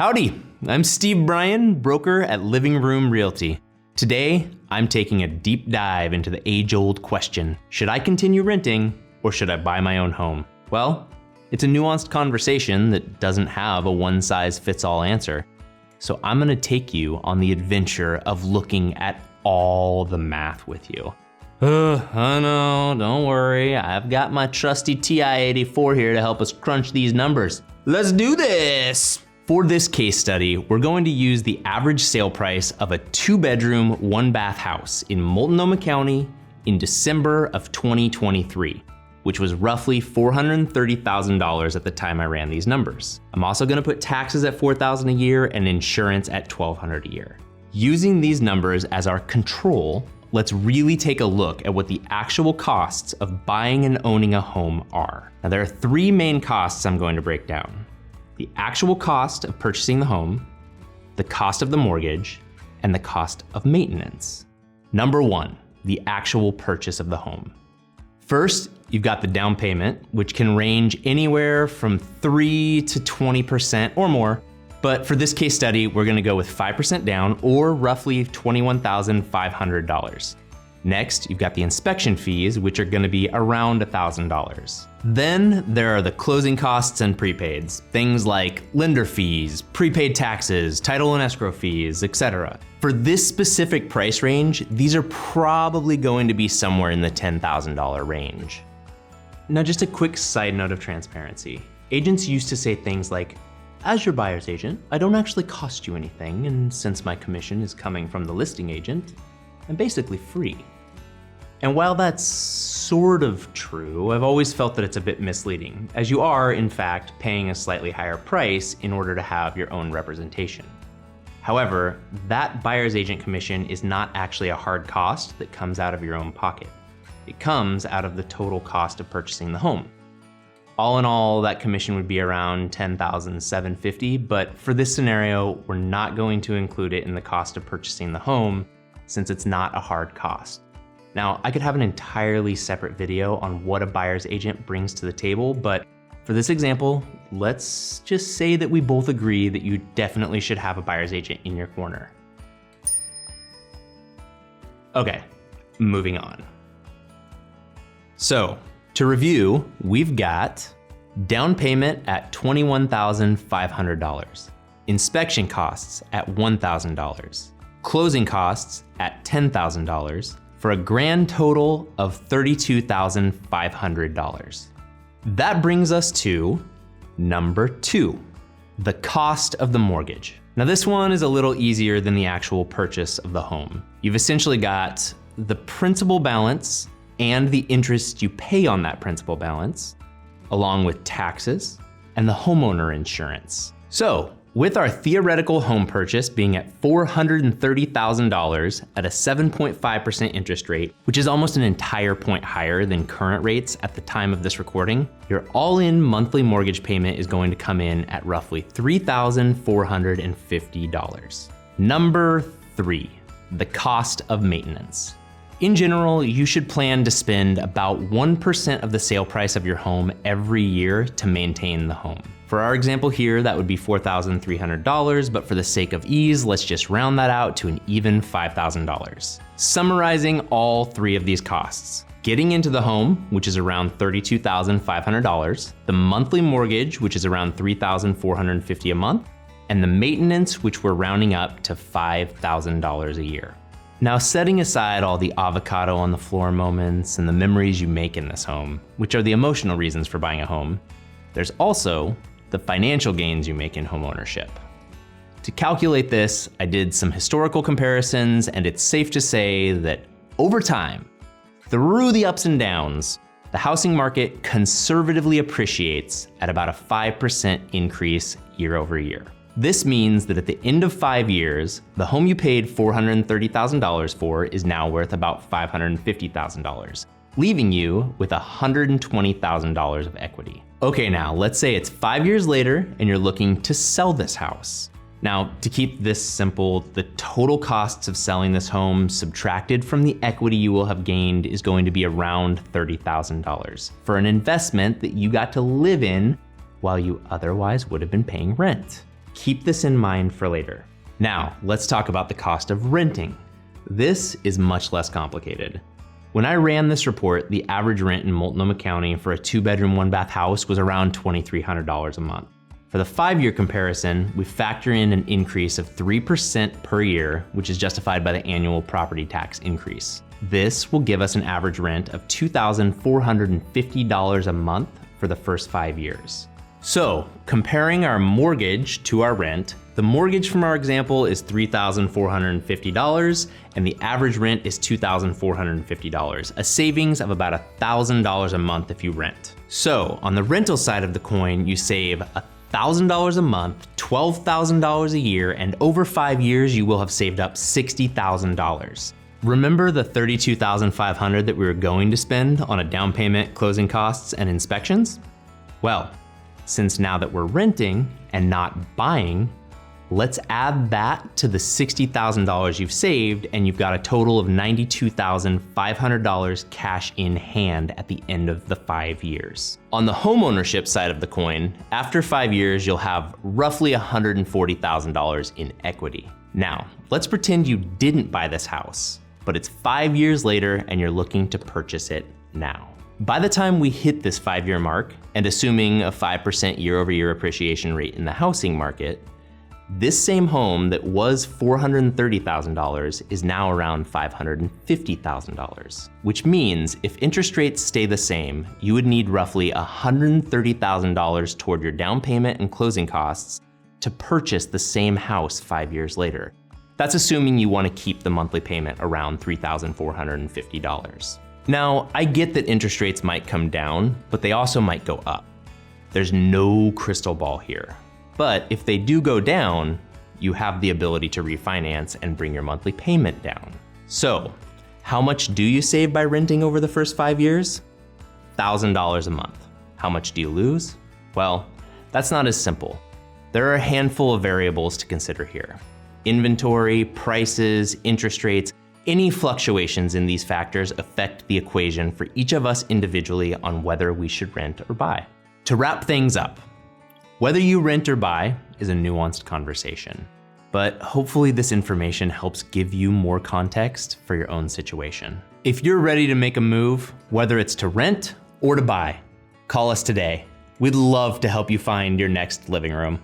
Howdy, I'm Steve Bryan, broker at Living Room Realty. Today, I'm taking a deep dive into the age-old question, should I continue renting or should I buy my own home? Well, it's a nuanced conversation that doesn't have a one-size-fits-all answer. So I'm gonna take you on the adventure of looking at all the math with you. I know, don't worry, I've got my trusty TI-84 here to help us crunch these numbers. Let's do this! For this case study, we're going to use the average sale price of a 2-bedroom, 1-bath house in Multnomah County in December of 2023, which was roughly $430,000 at the time I ran these numbers. I'm also gonna put taxes at $4,000 a year and insurance at $1,200 a year. Using these numbers as our control, let's really take a look at what the actual costs of buying and owning a home are. Now there are 3 main costs I'm going to break down. The actual cost of purchasing the home, the cost of the mortgage, and the cost of maintenance. Number 1, the actual purchase of the home. First, you've got the down payment, which can range anywhere from 3 to 20% or more, but for this case study, we're gonna go with 5% down or roughly $21,500. Next, you've got the inspection fees, which are gonna be around $1,000. Then there are the closing costs and prepaids, things like lender fees, prepaid taxes, title and escrow fees, etc. For this specific price range, these are probably going to be somewhere in the $10,000 range. Now just a quick side note of transparency. Agents used to say things like, as your buyer's agent, I don't actually cost you anything, and since my commission is coming from the listing agent, I'm basically free. And while that's sort of true, I've always felt that it's a bit misleading, as you are, in fact, paying a slightly higher price in order to have your own representation. However, that buyer's agent commission is not actually a hard cost that comes out of your own pocket. It comes out of the total cost of purchasing the home. All in all, that commission would be around $10,750, but for this scenario, we're not going to include it in the cost of purchasing the home since it's not a hard cost. Now, I could have an entirely separate video on what a buyer's agent brings to the table, but for this example, let's just say that we both agree that you definitely should have a buyer's agent in your corner. Okay, moving on. So, to review, we've got down payment at $21,500, inspection costs at $1,000, closing costs at $10,000, for a grand total of $32,500. That brings us to number 2, the cost of the mortgage. Now this one is a little easier than the actual purchase of the home. You've essentially got the principal balance and the interest you pay on that principal balance, along with taxes and the homeowner insurance. So, with our theoretical home purchase being at $430,000 at a 7.5% interest rate, which is almost an entire point higher than current rates at the time of this recording, your all-in monthly mortgage payment is going to come in at roughly $3,450. Number 3, the cost of maintenance. In general, you should plan to spend about 1% of the sale price of your home every year to maintain the home. For our example here, that would be $4,300, but for the sake of ease, let's just round that out to an even $5,000. Summarizing all 3 of these costs: getting into the home, which is around $32,500, the monthly mortgage, which is around $3,450 a month, and the maintenance, which we're rounding up to $5,000 a year. Now, setting aside all the avocado on the floor moments and the memories you make in this home, which are the emotional reasons for buying a home, there's also the financial gains you make in homeownership. To calculate this, I did some historical comparisons, and it's safe to say that over time, through the ups and downs, the housing market conservatively appreciates at about a 5% increase year over year. This means that at the end of 5 years, the home you paid $430,000 for is now worth about $550,000, leaving you with $120,000 of equity. Okay, now let's say it's 5 years later and you're looking to sell this house. Now, to keep this simple, the total costs of selling this home subtracted from the equity you will have gained is going to be around $30,000 for an investment that you got to live in while you otherwise would have been paying rent. Keep this in mind for later. Now, let's talk about the cost of renting. This is much less complicated. When I ran this report, the average rent in Multnomah County for a 2-bedroom, 1-bath house was around $2,300 a month. For the 5-year comparison, we factor in an increase of 3% per year, which is justified by the annual property tax increase. This will give us an average rent of $2,450 a month for the first 5 years. So, comparing our mortgage to our rent, the mortgage from our example is $3,450 and the average rent is $2,450, a savings of about $1,000 a month if you rent. So, on the rental side of the coin, you save $1,000 a month, $12,000 a year, and over 5 years you will have saved up $60,000. Remember the $32,500 that we were going to spend on a down payment, closing costs, and inspections? Well, since now that we're renting and not buying, let's add that to the $60,000 you've saved and you've got a total of $92,500 cash in hand at the end of the 5 years. On the homeownership side of the coin, after 5 years, you'll have roughly $140,000 in equity. Now, let's pretend you didn't buy this house, but it's 5 years later and you're looking to purchase it now. By the time we hit this 5-year mark, and assuming a 5% year-over-year appreciation rate in the housing market, this same home that was $430,000 is now around $550,000, which means if interest rates stay the same, you would need roughly $130,000 toward your down payment and closing costs to purchase the same house 5 years later. That's assuming you want to keep the monthly payment around $3,450. Now, I get that interest rates might come down, but they also might go up. There's no crystal ball here. But if they do go down, you have the ability to refinance and bring your monthly payment down. So, how much do you save by renting over the first 5 years? $1,000 a month. How much do you lose? Well, that's not as simple. There are a handful of variables to consider here. Inventory, prices, interest rates, any fluctuations in these factors affect the equation for each of us individually on whether we should rent or buy. To wrap things up, whether you rent or buy is a nuanced conversation, but hopefully this information helps give you more context for your own situation. If you're ready to make a move, whether it's to rent or to buy, call us today. We'd love to help you find your next living room.